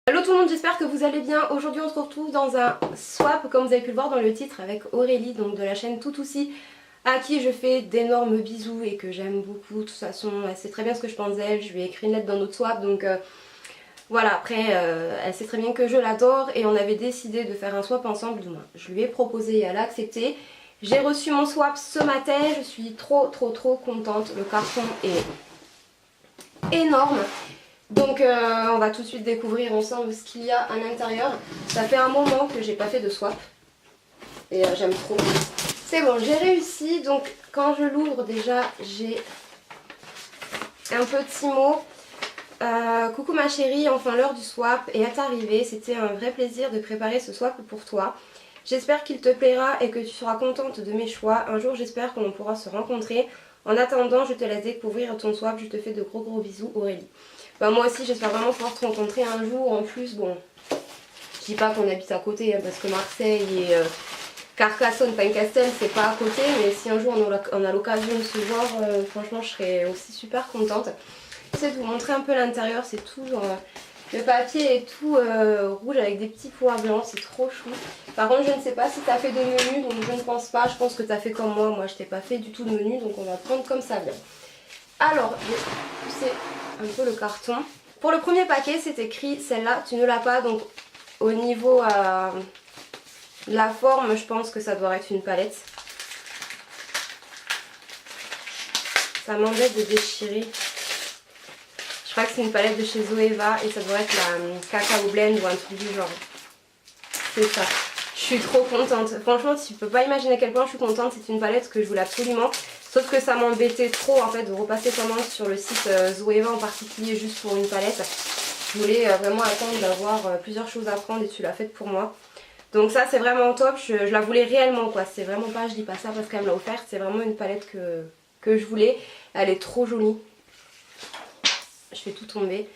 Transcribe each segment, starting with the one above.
Hello tout le monde, j'espère que vous allez bien. Aujourd'hui on se retrouve dans un swap comme vous avez pu le voir dans le titre avec Aurélie, donc de la chaîne Toutouci, à qui je fais d'énormes bisous et que j'aime beaucoup. De toute façon elle sait très bien ce que je pense d'elle, je lui ai écrit une lettre dans notre swap, donc voilà, après elle sait très bien que je l'adore et on avait décidé de faire un swap ensemble. Je lui ai proposé et elle a accepté. J'ai reçu mon swap ce matin, je suis trop contente, le carton est énorme. Donc on va tout de suite découvrir ensemble ce qu'il y a à l'intérieur. Ça fait un moment que j'ai pas fait de swap et j'aime trop. C'est bon, j'ai réussi. Donc quand je l'ouvre déjà j'ai un petit mot. Coucou ma chérie, enfin l'heure du swap est arrivée. C'était un vrai plaisir de préparer ce swap pour toi. J'espère qu'il te plaira et que tu seras contente de mes choix. Un jour j'espère qu'on pourra se rencontrer. En attendant, je te laisse découvrir ton swap. Je te fais de gros bisous, Aurélie. Bah, moi aussi j'espère vraiment pouvoir te rencontrer un jour. En plus, bon, je dis pas qu'on habite à côté hein, parce que Marseille et Carcassonne, Pain-Castel c'est pas à côté. Mais si un jour on a l'occasion de se voir, franchement je serais aussi super contente. J'essaie de vous montrer un peu l'intérieur, c'est tout genre... Le papier est tout rouge avec des petits pois blancs, c'est trop chou. Par contre, je ne sais pas si tu as fait de menu, donc je ne pense pas. Je pense que tu as fait comme moi. Moi, je t'ai pas fait du tout de menu, donc on va prendre comme ça vient. Alors, je vais pousser un peu le carton. Pour le premier paquet, c'est écrit celle-là, tu ne l'as pas. Donc, au niveau de la forme, je pense que ça doit être une palette. Ça m'embête de déchirer. Je crois que c'est une palette de chez Zoeva et ça doit être la Cacao Blend ou un truc du genre. C'est ça. Je suis trop contente. Franchement, tu peux pas imaginer à quel point je suis contente. C'est une palette que je voulais absolument. Sauf que ça m'embêtait trop en fait de repasser commande sur le site Zoeva en particulier juste pour une palette. Je voulais vraiment attendre d'avoir plusieurs choses à prendre et tu l'as faite pour moi. Donc ça c'est vraiment top. Je la voulais réellement quoi. C'est vraiment pas, je dis pas ça parce qu'elle me l'a offerte. C'est vraiment une palette que je voulais. Elle est trop jolie. Je fais tout tomber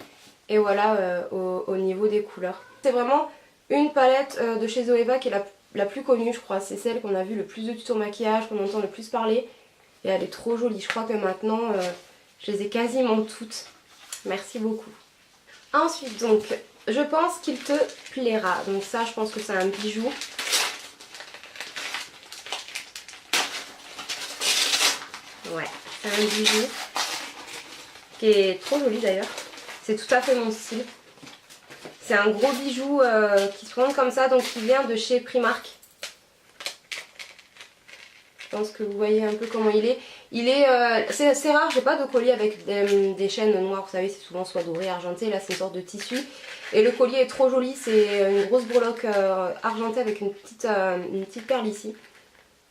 et voilà au niveau des couleurs. C'est vraiment une palette de chez Zoeva qui est la plus connue je crois. C'est celle qu'on a vu le plus de tutos maquillage, qu'on entend le plus parler et elle est trop jolie. Je crois que maintenant je les ai quasiment toutes. Merci beaucoup. Ensuite donc je pense qu'il te plaira. Donc ça je pense que c'est un bijou. Ouais, c'est un bijou qui est trop joli d'ailleurs. C'est tout à fait mon style. C'est un gros bijou qui se présente comme ça, donc qui vient de chez Primark. Je pense que vous voyez un peu comment il est. C'est rare, j'ai pas de collier avec des chaînes noires, vous savez c'est souvent soit doré, argenté, là c'est une sorte de tissu. Et le collier est trop joli, c'est une grosse breloque argentée avec une petite perle ici.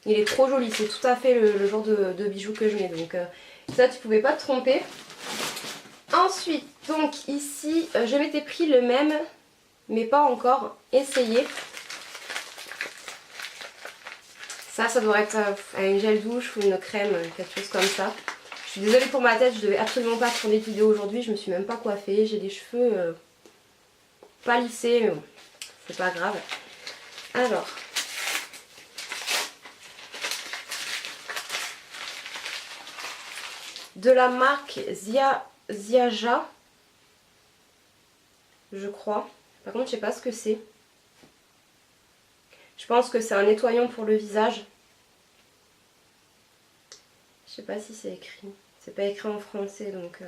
Il est trop joli, c'est tout à fait le genre de bijou que je mets, donc ça tu pouvais pas te tromper. Ensuite, donc ici, je m'étais pris le même, mais pas encore essayé. Ça doit être un gel douche ou une crème, quelque chose comme ça. Je suis désolée pour ma tête, je devais absolument pas tourner de vidéo aujourd'hui, je me suis même pas coiffée. J'ai les cheveux pas lissés, mais bon, c'est pas grave. Alors... de la marque Ziaja, je crois. Par contre, je sais pas ce que c'est. Je pense que c'est un nettoyant pour le visage. Je sais pas si c'est écrit. C'est pas écrit en français, donc...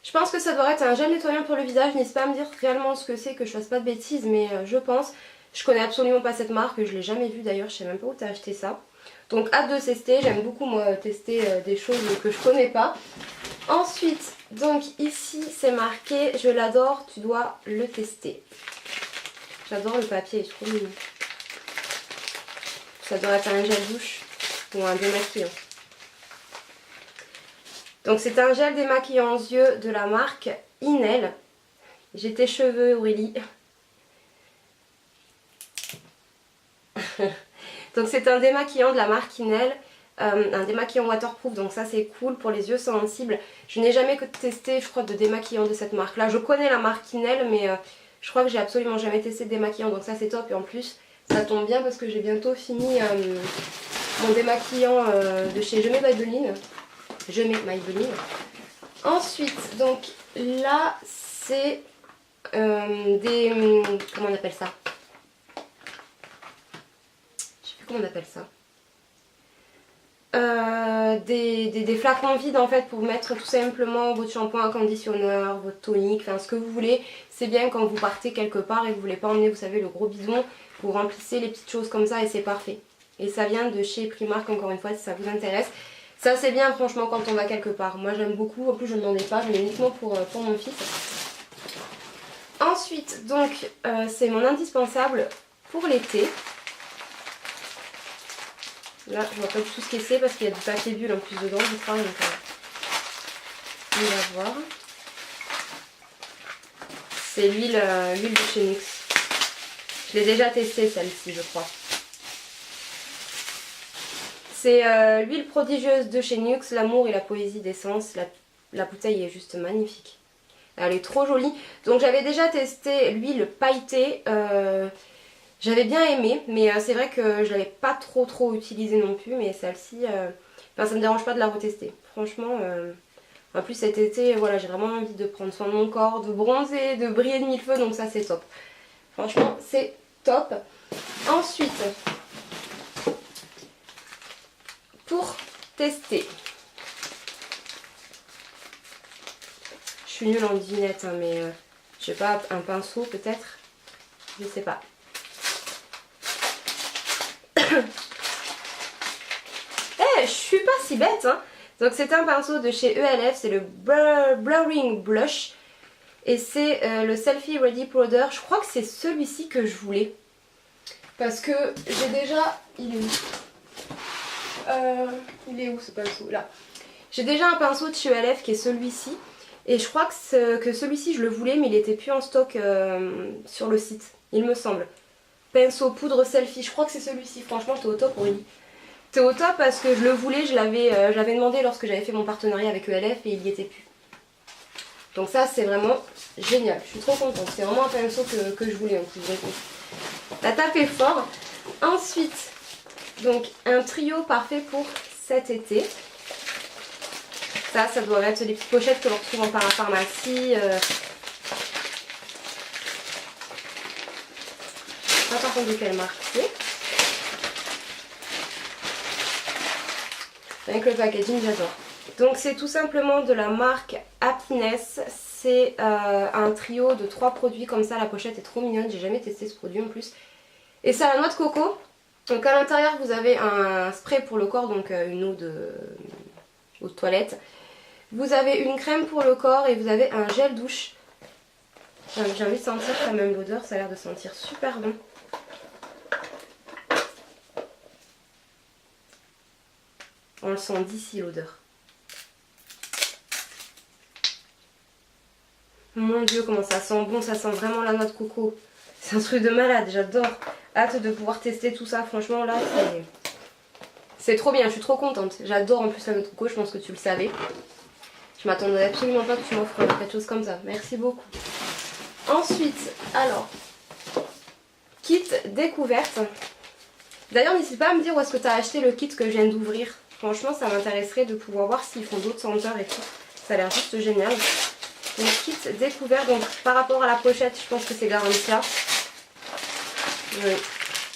Je pense que ça doit être un gel nettoyant pour le visage. N'hésite pas à me dire réellement ce que c'est, que je fasse pas de bêtises, mais je pense. Je connais absolument pas cette marque, je l'ai jamais vue d'ailleurs, je sais même pas où tu as acheté ça. Donc hâte de tester, j'aime beaucoup moi tester des choses que je connais pas. Ensuite, donc ici c'est marqué, je l'adore, tu dois le tester. J'adore le papier, il est trop mignon. Ça doit être un gel douche ou un démaquillant. Donc c'est un gel démaquillant aux yeux de la marque Inel. J'ai tes cheveux Aurélie. Donc c'est un démaquillant de la marque Inel, un démaquillant waterproof, donc ça c'est cool pour les yeux sensibles. Je n'ai jamais testé je crois de démaquillant de cette marque là. Je connais la marque Inel mais je crois que j'ai absolument jamais testé de démaquillant, donc ça c'est top. Et en plus ça tombe bien parce que j'ai bientôt fini mon démaquillant de chez Je mets Maybelline. Ensuite donc là c'est comment on appelle ça? Je sais plus comment on appelle ça. Des flacons vides en fait pour mettre tout simplement votre shampoing, conditionneur, votre tonique, enfin ce que vous voulez. C'est bien quand vous partez quelque part et que vous voulez pas emmener, vous savez, le gros bidon. Vous remplissez les petites choses comme ça et c'est parfait. Et ça vient de chez Primark encore une fois si ça vous intéresse. Ça c'est bien franchement quand on va quelque part. Moi j'aime beaucoup, en plus je ne demandais pas, mais uniquement pour mon fils. Ensuite donc c'est mon indispensable pour l'été. Là, je vois pas du tout ce que c'est parce qu'il y a du papier bulle en plus dedans, je crois. Donc, on va voir. C'est l'huile de chez NYX. Je l'ai déjà testée celle-ci, je crois. C'est l'huile prodigieuse de chez NYX, l'amour et la poésie d'essence. La bouteille est juste magnifique. Elle est trop jolie. Donc j'avais déjà testé l'huile pailletée. J'avais bien aimé, mais c'est vrai que je l'avais pas trop utilisée non plus, mais celle-ci, ça me dérange pas de la retester. Franchement, en plus cet été, voilà, j'ai vraiment envie de prendre soin de mon corps, de bronzer, de briller de mille feux, donc ça c'est top. Franchement, c'est top. Ensuite, pour tester, je suis nulle en devinette, hein, mais je sais pas, un pinceau peut-être, je sais pas. Je suis pas si bête hein. Donc c'est un pinceau de chez ELF, c'est le Blurring Blush. Et c'est le Selfie Ready Powder. Je crois que c'est celui-ci que je voulais. Parce que j'ai déjà... Il est où il est où ce pinceau? Là. J'ai déjà un pinceau de chez ELF qui est celui-ci. Et je crois que celui-ci je le voulais mais il était plus en stock sur le site. Il me semble. Pinceau poudre selfie, je crois que c'est celui-ci. Franchement t'es au top Aurélie. T'es au top parce que je le voulais, je l'avais demandé lorsque j'avais fait mon partenariat avec ELF et il n'y était plus. Donc ça c'est vraiment génial, je suis trop contente. C'est vraiment un pinceau que je voulais en plus. Donc, la tape est fort. Ensuite, donc un trio parfait pour cet été. Ça doit être des petites pochettes que l'on retrouve en parapharmacie. Je sais pas par contre de quelle marque c'est. Avec le packaging, j'adore. Donc c'est tout simplement de la marque Happiness. C'est un trio de 3 produits comme ça. La pochette est trop mignonne, j'ai jamais testé ce produit en plus. Et c'est à la noix de coco. Donc à l'intérieur vous avez un spray pour le corps, donc une eau de toilette. Vous avez une crème pour le corps et vous avez un gel douche. J'ai envie de sentir quand même l'odeur, ça a l'air de sentir super bon. On le sent d'ici l'odeur. Mon dieu comment ça sent bon, ça sent vraiment la noix de coco. C'est un truc de malade, j'adore. Hâte de pouvoir tester tout ça, franchement là c'est trop bien, je suis trop contente. J'adore en plus la noix de coco, je pense que tu le savais. Je m'attendais absolument pas que tu m'offres quelque chose comme ça, merci beaucoup. Ensuite, alors, kit découverte. D'ailleurs n'hésite pas à me dire où est-ce que tu as acheté le kit que je viens d'ouvrir. Franchement ça m'intéresserait de pouvoir voir s'ils font d'autres senteurs et tout. Ça a l'air juste génial. Donc kit découvert, donc par rapport à la pochette je pense que c'est Garantia. Oui.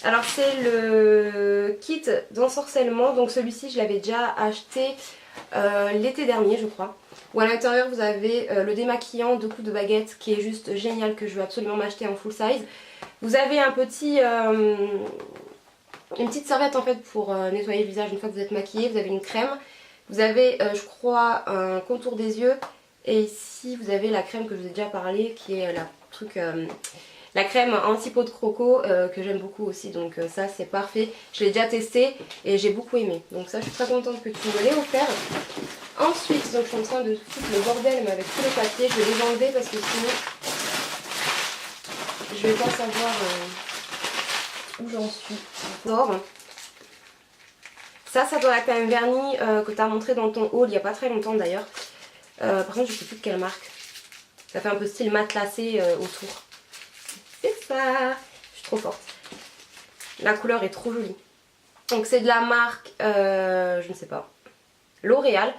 Alors c'est le kit d'ensorcellement, donc celui-ci je l'avais déjà acheté l'été dernier je crois. Où à l'intérieur vous avez le démaquillant 2 coups de baguette qui est juste génial, que je veux absolument m'acheter en full size. Vous avez un petit... une petite serviette en fait pour nettoyer le visage une fois que vous êtes maquillé. Vous avez une crème, vous avez je crois un contour des yeux, et ici vous avez la crème que je vous ai déjà parlé qui est la crème anti-peau de croco que j'aime beaucoup aussi, donc ça c'est parfait. Je l'ai déjà testé et j'ai beaucoup aimé, donc ça je suis très contente que tu me l'aies offert. Ensuite donc je suis en train de foutre le bordel mais avec tous les papiers, je vais les enlever parce que sinon je vais pas savoir où j'en suis. Ça doit être un vernis que tu as montré dans ton haul il n'y a pas très longtemps d'ailleurs. Par contre je sais plus de quelle marque. Ça fait un peu style matelassé autour. C'est ça. Je suis trop forte. La couleur est trop jolie. Donc c'est de la marque, je ne sais pas, L'Oréal.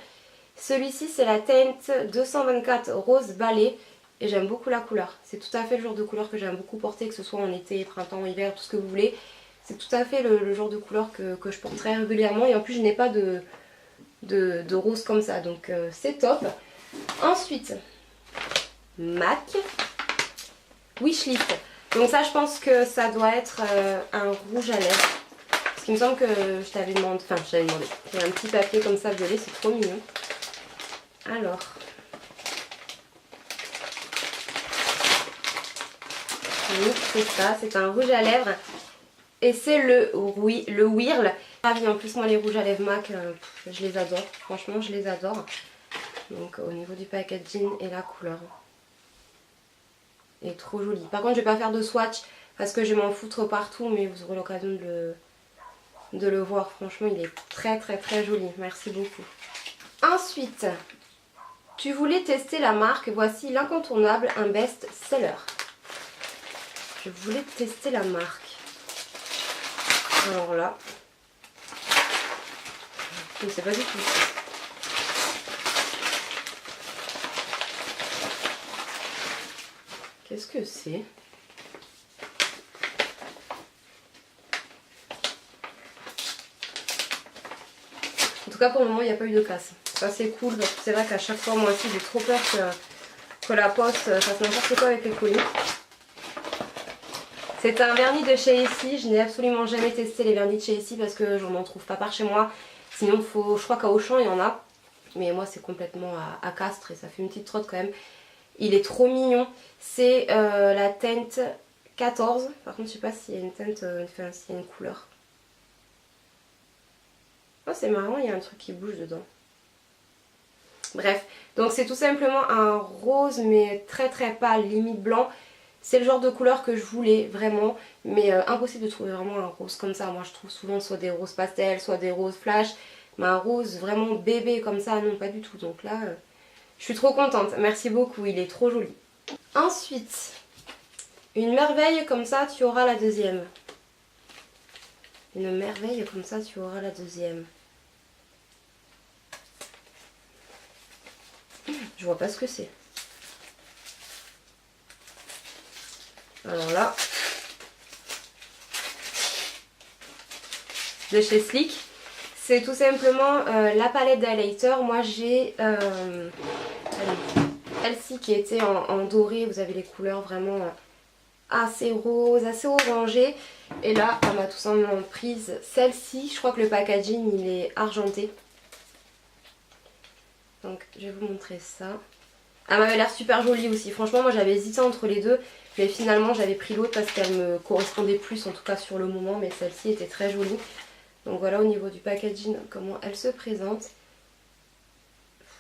Celui-ci c'est la teinte 224 Rose Ballet. et j'aime beaucoup la couleur. C'est tout à fait le genre de couleur que j'aime beaucoup porter, que ce soit en été, printemps, hiver, tout ce que vous voulez. C'est tout à fait le genre de couleur que je porte très régulièrement et en plus je n'ai pas de rose comme ça, donc c'est top. Ensuite, MAC Wishlist. Donc ça je pense que ça doit être un rouge à lèvres. Parce qu'il me semble que je t'avais demandé, enfin je t'avais demandé. Il y a un petit papier comme ça violet, c'est trop mignon. Alors. Oui, c'est ça, c'est un rouge à lèvres. Et c'est le Whirl. En plus moi les rouges à lèvres MAC, je les adore. Franchement je les adore. Donc au niveau du packaging et la couleur. Elle est trop jolie. Par contre je vais pas faire de swatch parce que je vais m'en foutre partout. Mais vous aurez l'occasion de le voir. Franchement il est très très très joli. Merci beaucoup. Ensuite, tu voulais tester la marque. Voici l'incontournable, un best-seller. Je voulais tester la marque. Alors là, je ne sais pas du tout. Qu'est-ce que c'est? En tout cas pour le moment il n'y a pas eu de casse. Ça c'est cool parce que c'est vrai qu'à chaque fois moi aussi j'ai trop peur que la poste fasse n'importe quoi avec les colis. C'est un vernis de chez Essie. Je n'ai absolument jamais testé les vernis de chez Essie parce que j'en trouve pas par chez moi. Sinon je crois qu'à Auchan il y en a. Mais moi c'est complètement à Castres et ça fait une petite trotte quand même. Il est trop mignon. C'est la teinte 14. Par contre je sais pas s'il y a une teinte, enfin s'il y a une couleur. Oh c'est marrant, il y a un truc qui bouge dedans. Bref, donc c'est tout simplement un rose mais très très pâle, limite blanc. C'est le genre de couleur que je voulais vraiment, mais impossible de trouver vraiment un rose comme ça. Moi je trouve souvent soit des roses pastel, soit des roses flash, mais un rose vraiment bébé comme ça, non pas du tout. Donc là, je suis trop contente, merci beaucoup, il est trop joli. Ensuite, une merveille comme ça, tu auras la deuxième. Une merveille comme ça, tu auras la deuxième. Je vois pas ce que c'est. Alors là, de chez Sleek, c'est tout simplement la palette d'highlighter. Moi j'ai celle-ci qui était en doré, vous avez les couleurs vraiment assez roses, assez orangées. Et là, elle m'a tout simplement prise celle-ci. Je crois que le packaging il est argenté. Donc je vais vous montrer ça. Elle m'avait l'air super jolie aussi. Franchement moi j'avais hésité entre les deux. Mais finalement j'avais pris l'autre parce qu'elle me correspondait plus en tout cas sur le moment. Mais celle-ci était très jolie. Donc voilà au niveau du packaging comment elle se présente.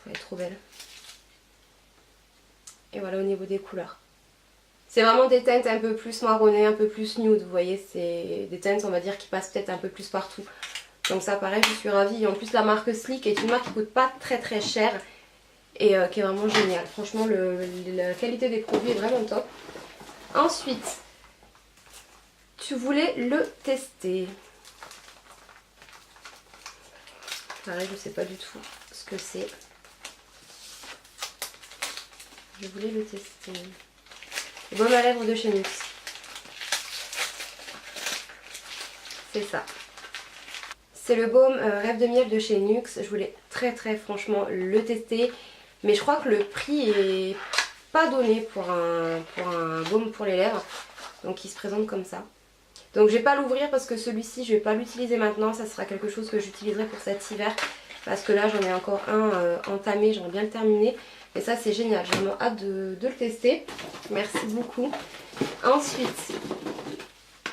Elle est trop belle. Et voilà au niveau des couleurs. C'est vraiment des teintes un peu plus marronnées, un peu plus nude. Vous voyez c'est des teintes on va dire qui passent peut-être un peu plus partout. Donc ça pareil je suis ravie. Et en plus la marque Sleek est une marque qui coûte pas très très cher. Et qui est vraiment géniale. Franchement la qualité des produits est vraiment top. Ensuite, tu voulais le tester. Pareil, je sais pas du tout ce que c'est. Je voulais le tester. Le baume à lèvres de chez NYX. C'est ça. C'est le baume Rêve de miel de chez NYX. Je voulais très franchement le tester. Mais je crois que le prix est pas donné pour un baume pour les lèvres. Donc il se présente comme ça. Donc je vais pas l'ouvrir parce que celui-ci je vais pas l'utiliser maintenant. Ça sera quelque chose que j'utiliserai pour cet hiver. Parce que là j'en ai encore un entamé, j'aimerais bien le terminer. Et ça c'est génial, j'ai vraiment hâte de le tester. Merci beaucoup. Ensuite,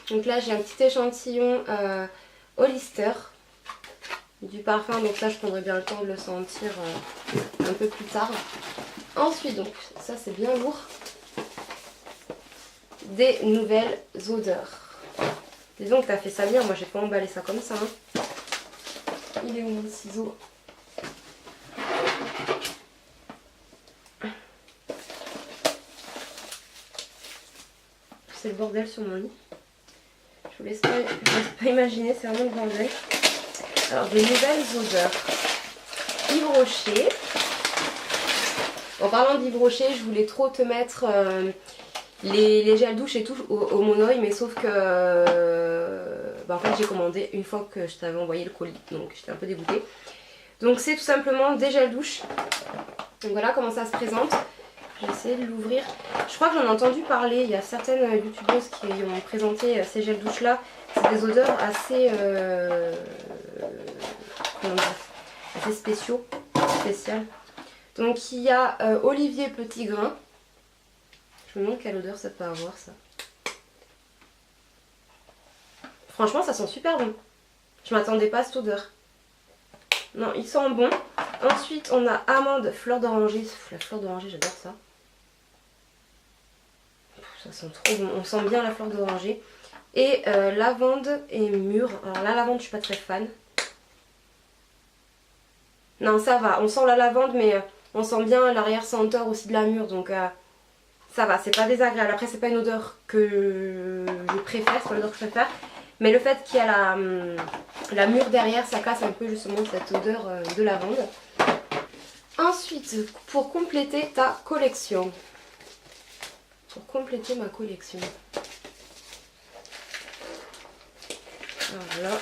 donc là j'ai un petit échantillon Hollister du parfum. Donc ça je prendrai bien le temps de le sentir un peu plus tard. Ensuite donc ça c'est bien lourd. Des nouvelles odeurs. Dis donc t'as fait ça bien, moi j'ai pas emballé ça comme ça. Hein. Il est où mon ciseau? C'est le bordel sur mon lit. Je vous laisse pas imaginer, c'est vraiment le bordel. Alors des nouvelles odeurs. Yves Rocher. En parlant d'Yves Rocher, je voulais trop te mettre les gels douche et tout au Monoi, mais sauf que en fait j'ai commandé une fois que je t'avais envoyé le colis, donc j'étais un peu dégoûtée. Donc c'est tout simplement des gels douche. Donc voilà comment ça se présente. Je vais essayer de l'ouvrir. Je crois que j'en ai entendu parler, il y a certaines youtubeuses qui ont présenté ces gels douche là. C'est des odeurs assez, comment dire, assez spéciales. Donc il y a Olivier Petit Grain. Je me demande quelle odeur ça peut avoir ça. Franchement ça sent super bon. Je m'attendais pas à cette odeur. Non, il sent bon. Ensuite on a amande, fleur d'oranger. La fleur d'oranger j'adore ça. Ça sent trop bon. On sent bien la fleur d'oranger. Et lavande et mûre. Alors la lavande je suis pas très fan. Non ça va. On sent la lavande mais on sent bien l'arrière-senteur aussi de la mûre. Donc ça va. C'est pas désagréable. Après c'est pas une odeur que je préfère. C'est pas l'odeur que je préfère. Mais le fait qu'il y a la mûre derrière, ça casse un peu justement cette odeur de lavande. Ensuite, pour compléter ta collection. Pour compléter ma collection. Alors voilà.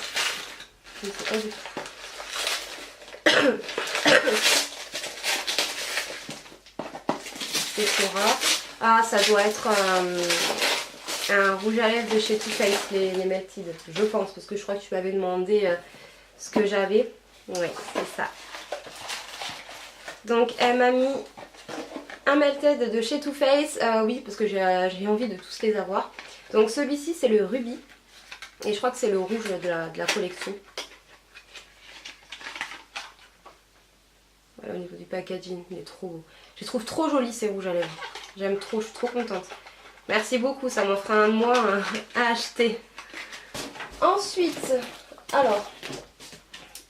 Je ne sais pas du tout. Sephora. Ah, ça doit être un rouge à lèvres de chez Too Faced, les Melted, je pense, parce que je crois que tu m'avais demandé ce que j'avais. Oui, c'est ça. Donc elle m'a mis un Melted de chez Too Faced, oui, parce que j'ai envie de tous les avoir. Donc celui-ci c'est le Ruby, et je crois que c'est le rouge de la collection. Voilà, au niveau du packaging, il est trop beau. Je les trouve trop jolis ces rouges à lèvres. J'aime trop, je suis trop contente. Merci beaucoup, ça m'offre un mois à acheter. Ensuite, alors,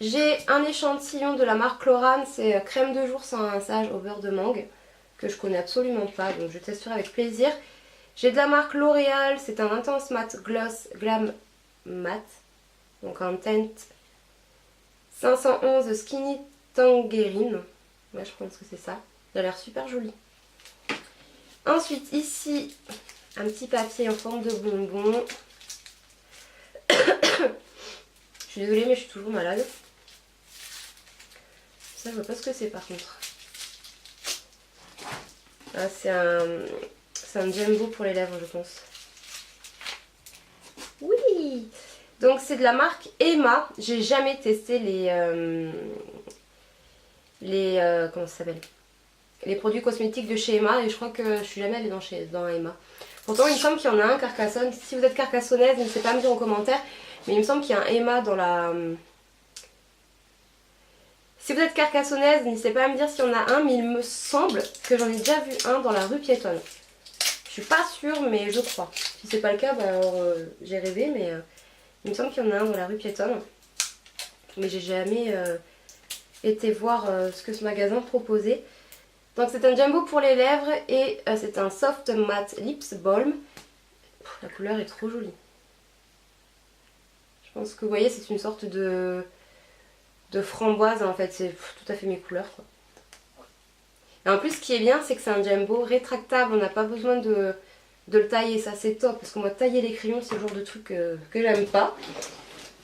j'ai un échantillon de la marque Lorane, c'est crème de jour sans rinçage au beurre de mangue, que je connais absolument pas, donc je testerai avec plaisir. J'ai de la marque L'Oréal, c'est un Intense Matte Gloss Glam Matte, donc en teinte 511 Skinny Tangerine. Ouais, je pense que c'est ça. Il a l'air super joli. Ensuite, ici, un petit papier en forme de bonbon. Je suis désolée, mais je suis toujours malade. Ça, je vois pas ce que c'est par contre. Ah, c'est un Jumbo pour les lèvres, je pense. Oui! Donc, c'est de la marque Emma. J'ai jamais testé comment ça s'appelle? Les produits cosmétiques de chez Emma, et je crois que je suis jamais allée dans Emma. Pourtant il me semble qu'il y en a un Carcassonne. Si vous êtes carcassonnaise, n'hésitez pas à me dire en commentaire. Mais il me semble qu'il y a un Emma dans la... Si vous êtes carcassonnaise, n'hésitez pas à me dire s'il y en a un. Mais il me semble que j'en ai déjà vu un dans la rue piétonne. Je suis pas sûre mais je crois. Si c'est pas le cas, bah alors j'ai rêvé. Mais il me semble qu'il y en a un dans la rue piétonne. Mais j'ai jamais été voir ce que ce magasin proposait. Donc c'est un jumbo pour les lèvres et c'est un soft matte lips balm. La couleur est trop jolie. Je pense que vous voyez, c'est une sorte de framboise en fait, c'est tout à fait mes couleurs quoi. Et en plus ce qui est bien c'est que c'est un jumbo rétractable, on n'a pas besoin de le tailler, ça c'est top. Parce que moi tailler les crayons c'est le genre de truc que j'aime pas.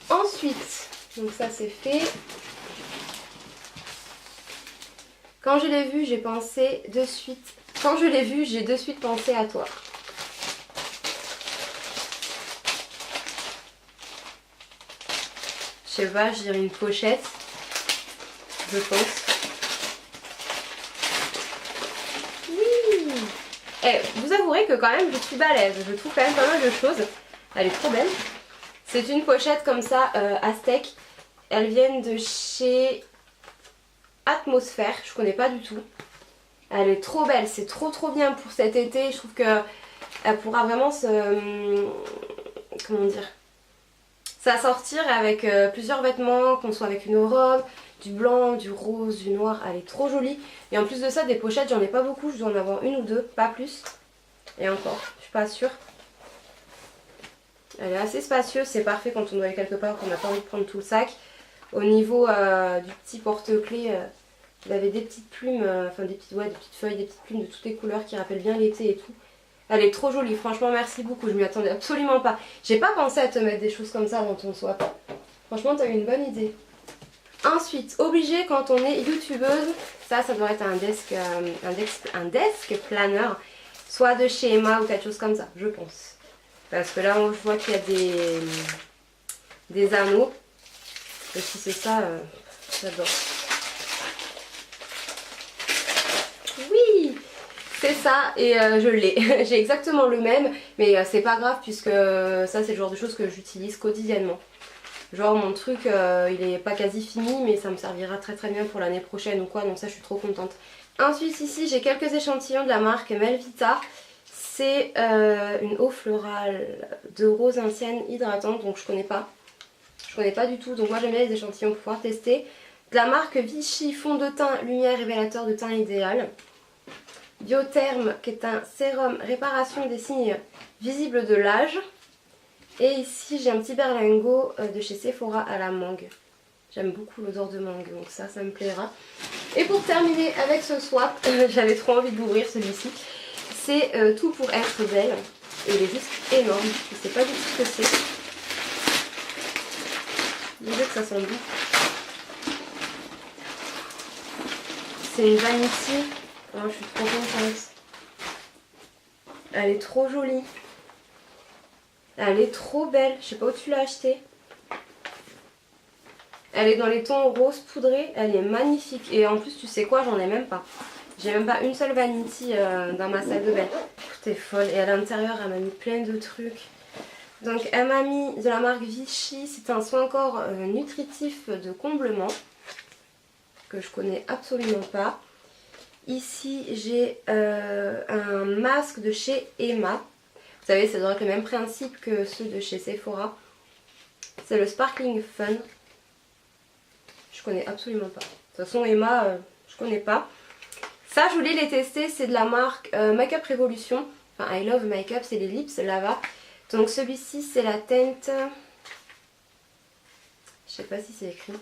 Ensuite, donc ça c'est fait. Quand je l'ai vu, j'ai pensé de suite... Quand je l'ai vu, j'ai de suite pensé à toi. Je sais pas, je dirais une pochette. Je pense. Oui! Et vous avouerez que quand même, je suis balèze. Je trouve quand même pas mal de choses. Elle est trop belle. C'est une pochette comme ça, Aztec. Elles viennent de chez... Atmosphère, je connais pas du tout. Elle est trop belle, c'est trop bien pour cet été. Je trouve que elle pourra vraiment comment dire, s'assortir avec plusieurs vêtements, qu'on soit avec une robe, du blanc, du rose, du noir. Elle est trop jolie. Et en plus de ça, des pochettes, j'en ai pas beaucoup. Je dois en avoir une ou deux, pas plus. Et encore, je suis pas sûre. Elle est assez spacieuse, c'est parfait quand on doit aller quelque part, qu'on n'a pas envie de prendre tout le sac. Au niveau du petit porte-clés, Vous avez des petites plumes, enfin des petites feuilles, des petites plumes de toutes les couleurs qui rappellent bien l'été et tout. Elle est trop jolie, franchement merci beaucoup, je m'y attendais absolument pas. J'ai pas pensé à te mettre des choses comme ça dans ton swap. Franchement t'as eu une bonne idée. Ensuite, obligé quand on est youtubeuse, ça doit être un desk planner, soit de chez Emma ou quelque chose comme ça, je pense. Parce que là je vois qu'il y a des anneaux. Et si c'est ça, j'adore. Oui, c'est ça et je l'ai. J'ai exactement le même, mais c'est pas grave puisque ça c'est le genre de choses que j'utilise quotidiennement. Genre mon truc il est pas quasi fini mais ça me servira très bien pour l'année prochaine ou quoi, donc ça je suis trop contente. Ensuite ici j'ai quelques échantillons de la marque Melvita. C'est une eau florale de rose ancienne hydratante, donc je connais pas. Je connais pas du tout, donc moi j'aime bien les échantillons pour pouvoir tester. De la marque Vichy fond de teint lumière révélateur de teint idéal. Biotherme qui est un sérum réparation des signes visibles de l'âge. Et ici j'ai un petit berlingot de chez Sephora à la mangue. J'aime beaucoup l'odeur de mangue, donc ça me plaira. Et pour terminer avec ce swap, j'avais trop envie d'ouvrir celui-ci. C'est Tout pour être belle. Et il est juste énorme, je sais pas du tout ce que c'est. Je sais que ça sent bon. C'est une vanity. Oh, je suis trop contente. Elle est trop jolie. Elle est trop belle. Je sais pas où tu l'as achetée. Elle est dans les tons rose poudré. Elle est magnifique. Et en plus, tu sais quoi, j'en ai même pas. J'ai même pas une seule vanity dans ma salle de bain. Tout est folle. Et à l'intérieur, elle m'a mis plein de trucs. Donc, elle m'a mis de la marque Vichy. C'est un soin corps nutritif de comblement. Que je connais absolument pas. Ici, j'ai un masque de chez Emma. Vous savez, ça doit être le même principe que ceux de chez Sephora. C'est le Sparkling Fun. Je connais absolument pas. De toute façon, Emma, je connais pas. Ça, je voulais les tester. C'est de la marque Makeup Revolution. Enfin, I Love Makeup. C'est les Lips Lava. Donc, celui-ci, c'est la teinte. Je sais pas si c'est écrit.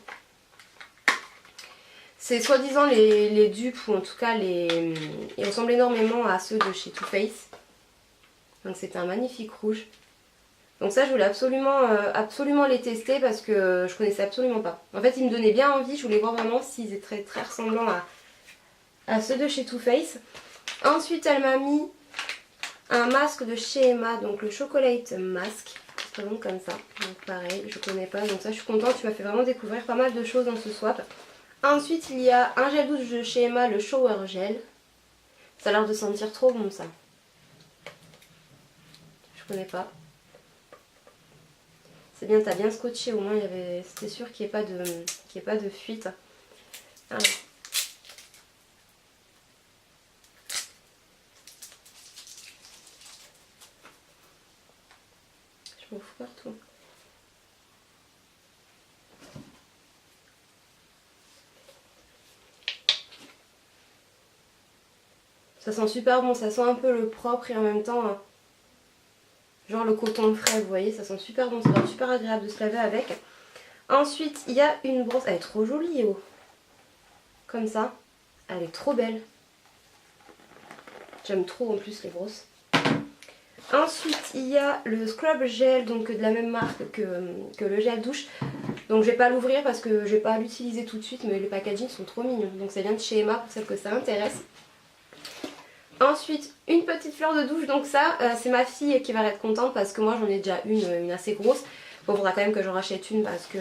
C'est soi-disant les dupes, ou en tout cas, ils ressemblent énormément à ceux de chez Too Faced. Donc, c'est un magnifique rouge. Donc ça je voulais absolument les tester parce que je connaissais absolument pas. En fait ils me donnaient bien envie, je voulais voir vraiment s'ils étaient très ressemblants à ceux de chez Too Faced. Ensuite elle m'a mis un masque de chez Emma, donc le Chocolate Mask. C'est vraiment comme ça, donc pareil je connais pas, donc ça je suis contente, tu m'as fait vraiment découvrir pas mal de choses dans ce swap. Ensuite il y a un gel douche de chez Emma, le Shower Gel. Ça a l'air de sentir trop bon ça. Je connais pas. C'est bien, t'as bien scotché, au moins c'était sûr qu'il n'y ait pas de fuite. Alors. Je m'en fous partout. Ça sent super bon, ça sent un peu le propre et en même temps... genre le coton frais, vous voyez, ça sent super bon, ça va être super agréable de se laver avec. Ensuite, il y a une brosse, elle est trop jolie, oh. Comme ça, elle est trop belle. J'aime trop en plus les brosses. Ensuite, il y a le scrub gel, donc de la même marque que le gel douche. Donc je vais pas l'ouvrir parce que je vais pas l'utiliser tout de suite, mais les packaging sont trop mignons. Donc ça vient de chez Emma pour celles que ça intéresse. Ensuite, une petite fleur de douche, donc ça, c'est ma fille qui va être contente parce que moi j'en ai déjà une assez grosse. Bon, il faudra quand même que j'en rachète une parce que,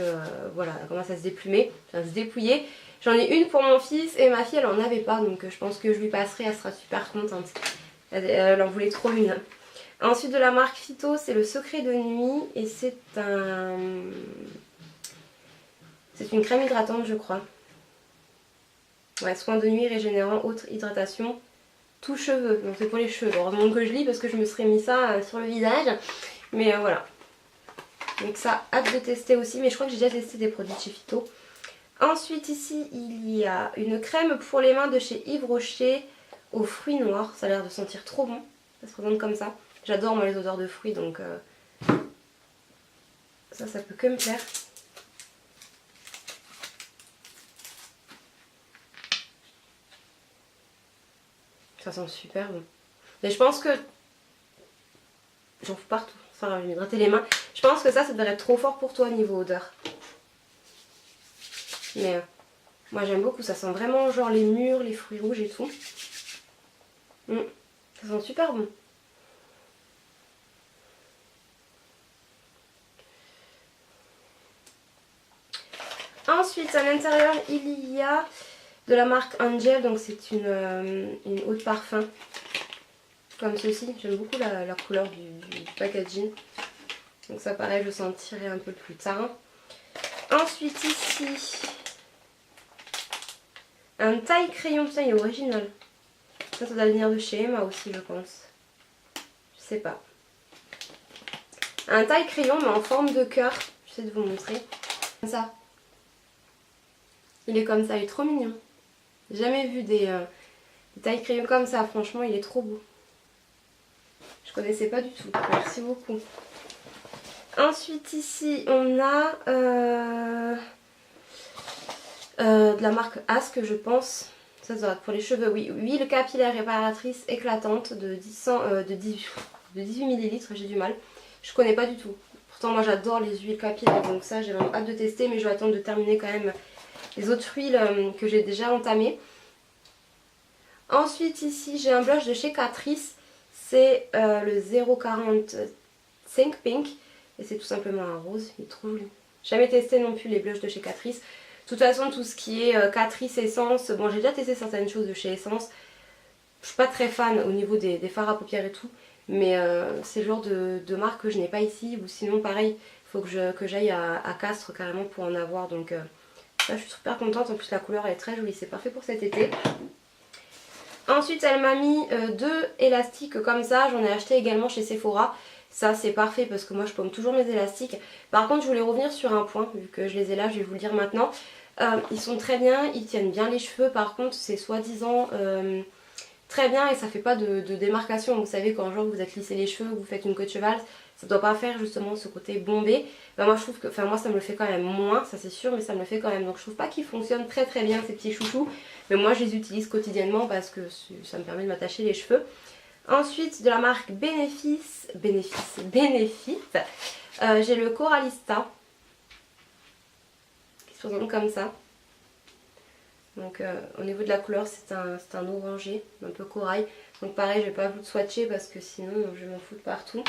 voilà, elle commence à se déplumer, à se dépouiller. J'en ai une pour mon fils et ma fille elle en avait pas, donc je pense que je lui passerai, elle sera super contente. Elle en voulait trop une. Ensuite de la marque Phyto, c'est le Secret de Nuit et c'est une crème hydratante je crois. Ouais, soin de nuit régénérant, haute hydratation. Tout cheveux, donc c'est pour les cheveux. Heureusement que je lis parce que je me serais mis ça sur le visage. Mais voilà. Donc ça, hâte de tester aussi. Mais je crois que j'ai déjà testé des produits de chez Phyto. Ensuite ici, il y a une crème pour les mains de chez Yves Rocher aux fruits noirs. Ça a l'air de sentir trop bon. Ça se présente comme ça. J'adore moi les odeurs de fruits donc ça peut que me plaire. Ça sent super bon. Mais je pense que... J'en fous partout. Enfin, je vais m'hydrater les mains. Je pense que ça devrait être trop fort pour toi niveau odeur. Mais moi j'aime beaucoup. Ça sent vraiment genre les mûres, les fruits rouges et tout. Ça sent super bon. Ensuite à l'intérieur il y a de la marque Angel. Donc c'est une eau de parfum. Comme ceci. J'aime beaucoup la couleur du packaging. Donc ça pareil je sentirai un peu plus tard. Ensuite ici un taille crayon. Putain il est original. Ça doit venir de chez Emma aussi je pense. Je sais pas. Un taille crayon mais en forme de cœur. J'essaie de vous montrer. Comme ça. Il est comme ça, il est trop mignon. J'ai jamais vu des taille crayon comme ça, franchement il est trop beau. Je connaissais pas du tout, merci beaucoup. Ensuite ici on a de la marque Ask je pense. Ça doit être pour les cheveux, oui. Huile capillaire réparatrice éclatante de 18 ml, j'ai du mal. Je connais pas du tout. Pourtant moi j'adore les huiles capillaires donc ça j'ai vraiment hâte de tester mais je vais attendre de terminer quand même les autres huiles que j'ai déjà entamées. Ensuite ici j'ai un blush de chez Catrice. C'est le 045 Pink. Et c'est tout simplement un rose. Il est trop joli. Jamais testé non plus les blushs de chez Catrice. De toute façon tout ce qui est Catrice, Essence. Bon j'ai déjà testé certaines choses de chez Essence. Je suis pas très fan au niveau des fards à paupières et tout. Mais c'est le genre de marque que je n'ai pas ici. Ou sinon pareil il faut que j'aille à Castres carrément pour en avoir. Donc là je suis super contente. En plus la couleur elle est très jolie. C'est parfait pour cet été. Ensuite elle m'a mis deux élastiques comme ça, j'en ai acheté également chez Sephora. Ça c'est parfait parce que moi je paume toujours mes élastiques. Par contre je voulais revenir sur un point, vu que je les ai là, je vais vous le dire maintenant. Ils sont très bien, ils tiennent bien les cheveux, par contre c'est soi-disant très bien et ça fait pas de démarcation. Vous savez quand genre vous êtes lissé les cheveux, vous faites une queue de cheval, ça doit pas faire justement ce côté bombé. Ben moi je trouve que, enfin moi ça me le fait quand même moins, ça c'est sûr, mais ça me le fait quand même. Donc je trouve pas qu'ils fonctionnent très très bien ces petits chouchous. Mais moi je les utilise quotidiennement parce que ça me permet de m'attacher les cheveux. Ensuite de la marque Benefit, j'ai le Coralista qui se présente comme ça. Donc au niveau de la couleur c'est un orangé, un peu corail. Donc pareil je vais pas vous le swatcher parce que sinon je vais m'en foutre partout.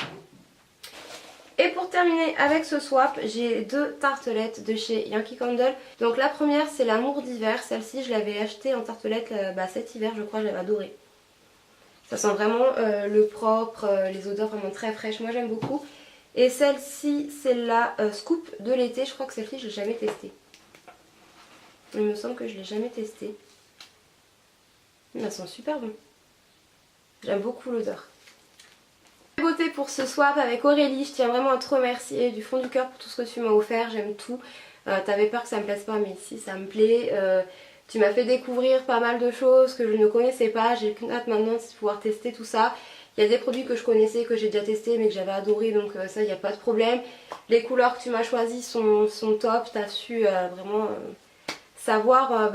Et pour terminer avec ce swap, j'ai deux tartelettes de chez Yankee Candle. Donc la première c'est l'amour d'hiver, celle-ci je l'avais achetée en tartelette cet hiver je crois, je l'avais adorée. Ça sent vraiment le propre, les odeurs vraiment très fraîches, moi j'aime beaucoup. Et celle-ci c'est la scoop de l'été, je crois que celle-ci je l'ai jamais testée. Il me semble que je l'ai jamais testée. Elle sent super bon. J'aime beaucoup l'odeur. Beauté pour ce swap avec Aurélie, je tiens vraiment à te remercier du fond du cœur pour tout ce que tu m'as offert, j'aime tout. T'avais peur que ça me plaise pas mais si ça me plaît. Tu m'as fait découvrir pas mal de choses que je ne connaissais pas, j'ai qu'une hâte maintenant de pouvoir tester tout ça. Il y a des produits que je connaissais, que j'ai déjà testé mais que j'avais adoré donc ça il n'y a pas de problème. Les couleurs que tu m'as choisies sont top, tu as su vraiment... savoir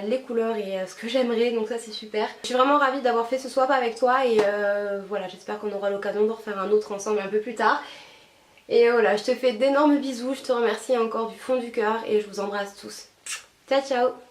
les couleurs et ce que j'aimerais, donc ça c'est super. Je suis vraiment ravie d'avoir fait ce swap avec toi et voilà, j'espère qu'on aura l'occasion de refaire un autre ensemble un peu plus tard. Et voilà, je te fais d'énormes bisous, je te remercie encore du fond du cœur et je vous embrasse tous. Ciao ciao.